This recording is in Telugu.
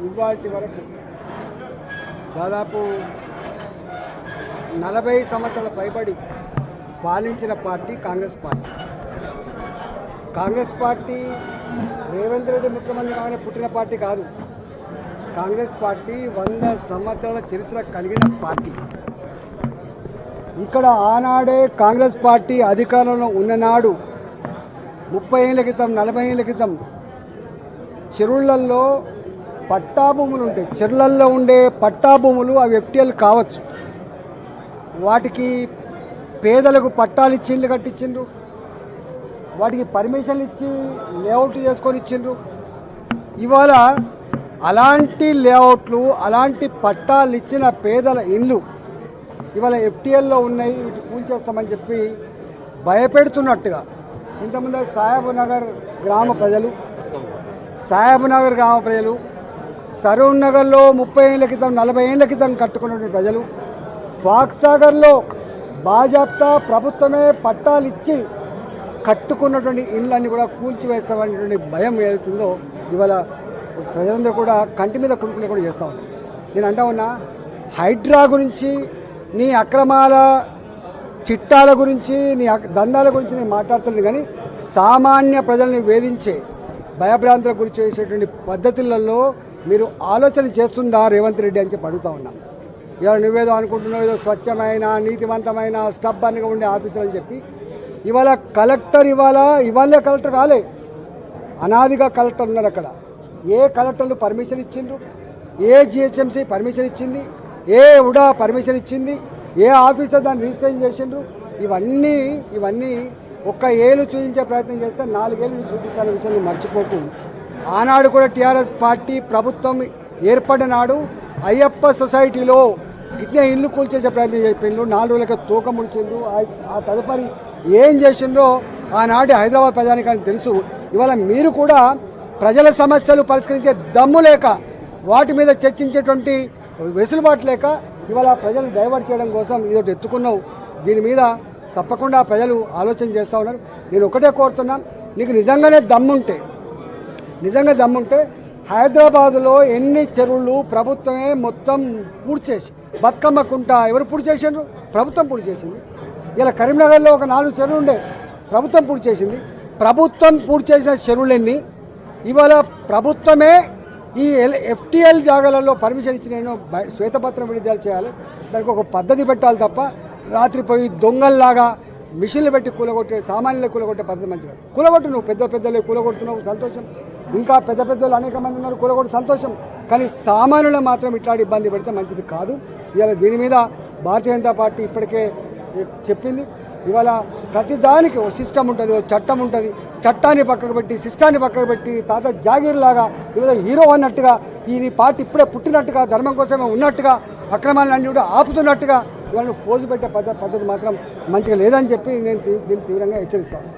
ఇవాటి వరకు దాదాపు 40 సంవత్సరాల పైబడి పాలించిన party Congress party. Congress party Revanth Reddy ముఖ్యమంత్రి కాగానే పుట్టిన పార్టీ కాదు. కాంగ్రెస్ పార్టీ 100 సంవత్సరాల చరిత్ర కలిగిన పార్టీ. ఇక్కడ ఆనాడే కాంగ్రెస్ పార్టీ అధికారంలో ఉన్ననాడు 30 ఏళ్ళ క్రితం 40 ఏళ్ళ క్రితం చెరువులలో పట్టాభూములు ఉంటాయి. చెరువులలో ఉండే పట్టాభూములు అవి ఎఫ్టీఎల్ కావచ్చు. వాటికి పేదలకు పట్టాలు ఇచ్చి ఇల్లు కట్టించిండ్రు, వాటికి పర్మిషన్లు ఇచ్చి లేఅవుట్ చేసుకొని ఇచ్చిండ్రు. ఇవాళ అలాంటి లేఅవుట్లు అలాంటి పట్టాలు ఇచ్చిన పేదల ఇల్లు ఇవాళ ఎఫ్టీఎల్లో ఉన్నాయి, వీటి కూల్చేస్తామని చెప్పి భయపెడుతున్నట్టుగా ఇంతకుముందు సాహెబ్ నగర్ గ్రామ ప్రజలు సరూర్ నగర్లో 30 ఏళ్ళ క్రితం 40 ఏళ్ళ క్రితం కట్టుకున్నటువంటి ప్రజలు ఫాక్స్ సాగర్లో బాజాప్తా ప్రభుత్వమే పట్టాలు ఇచ్చి కట్టుకున్నటువంటి ఇళ్ళన్నీ కూడా కూల్చివేస్తామనేటువంటి భయం ఏదైతుందో ఇవాళ ప్రజలందరూ కూడా కంటి మీద కుడుకునే కూడా చేస్తూ ఉన్నారు. నేను అంటా ఉన్నా, హైడ్రా గురించి నీ అక్రమాల చిట్టాల గురించి నీ దందాల గురించి నేను మాట్లాడుతున్నాను, కానీ సామాన్య ప్రజల్ని వేధించే భయభ్రాంతులకు గురి చేసేటువంటి పద్ధతులలో మీరు ఆలోచన చేస్తుందా రేవంత్ రెడ్డి అని చెప్పి అడుగుతూ ఉన్నాం. ఇవాళ నువ్వేదో అనుకుంటున్నావు, ఏదో స్వచ్ఛమైన నీతివంతమైన స్టబ్బన్గా ఉండే ఆఫీసర్ అని చెప్పి ఇవాళ కలెక్టర్ ఇవాళే కలెక్టర్ రాలే, అనాదిగా కలెక్టర్ ఉన్నారు. అక్కడ ఏ కలెక్టర్లు పర్మిషన్ ఇచ్చిండ్రు, ఏ జిహెచ్ఎంసీ పర్మిషన్ ఇచ్చింది, ఏ ఉడా పర్మిషన్ ఇచ్చింది, ఏ ఆఫీసర్ దాన్ని రిజిస్ట్రేషన్ చేసిండ్రు, ఇవన్నీ ఒక్క ఏళ్ళు చూపించే ప్రయత్నం చేస్తే 4 ఏళ్ళు చూపిస్తానే విషయాన్ని మర్చిపోకు. ఆనాడు కూడా టీఆర్ఎస్ పార్టీ ప్రభుత్వం ఏర్పడిన నాడు అయ్యప్ప సొసైటీలో ఇట్లా ఇల్లు కూల్చేసే ప్రయత్నం చెప్పిండ్రు, 4 రోజులకి తూక ముడిచిండ్రు. ఆ తదుపరి ఏం చేసిండ్రో ఆనాటి హైదరాబాద్ ప్రజానికానికి తెలుసు. ఇవాళ మీరు కూడా ప్రజల సమస్యలు పరిష్కరించే దమ్ము లేక, వాటి మీద చర్చించేటువంటి వెసులుబాటు లేక ఇవాళ ప్రజలను డైవర్ట్ చేయడం కోసం ఇదొకటి ఎత్తుకున్నావు. దీని మీద తప్పకుండా ప్రజలు ఆలోచన చేస్తూ ఉన్నారు. నేను ఒకటే కోరుతున్నా, నీకు నిజంగా దమ్ముంటే హైదరాబాదులో ఎన్ని చెరువులు ప్రభుత్వమే మొత్తం పూర్తి చేసి, బతుకమ్మ కుంట ఎవరు పూర్తి చేసిండ్రు? ప్రభుత్వం పూర్తి చేసింది. ఇలా కరీంనగర్లో ఒక 4 చెరువులు ఉండే, ప్రభుత్వం పూర్తి చేసింది. ప్రభుత్వం పూర్తి చేసిన చెరువులన్నీ ఇవాళ ప్రభుత్వమే ఈ ఎఫ్టీఎల్ జాగాలలో పర్మిషన్ ఇచ్చిన శ్వేతపత్రం విడుదల చేయాలి. దానికి ఒక పద్ధతి పెట్టాలి తప్ప రాత్రి పోయి దొంగల్లాగా మిషన్లు పెట్టి కూలగొట్టే, సామాన్యులు కూలగొట్టే పద్ధతి మంచిగా. కూలగొట్టు, నువ్వు పెద్దలే కూలగొడుతున్నావు, సంతోషం. ఇంకా పెద్దలు అనేక మంది ఉన్నారు, కూలగొట్టు, సంతోషం. కానీ సామాన్యులు మాత్రం ఇట్లాంటి ఇబ్బంది పెడితే మంచిది కాదు. ఇవాళ దీని మీద భారతీయ జనతా పార్టీ ఇప్పటికే చెప్పింది. ఇవాళ ప్రతిదానికి ఓ సిస్టమ్ ఉంటుంది, ఓ చట్టం ఉంటుంది. చట్టాన్ని పక్కకు పెట్టి, సిస్టాన్ని పక్కకు పెట్టి, తాత జాగీర్ లాగా ఇవాళ హీరో అన్నట్టుగా, ఈ పార్టీ ఇప్పుడే పుట్టినట్టుగా, ధర్మం కోసమే ఉన్నట్టుగా, అక్రమాలన్నీ కూడా ఆపుతున్నట్టుగా ఇవాళ పోజు పెట్టే పద్ధతి మాత్రం మంచిగా లేదని చెప్పి నేను దీన్ని తీవ్రంగా హెచ్చరిస్తాను.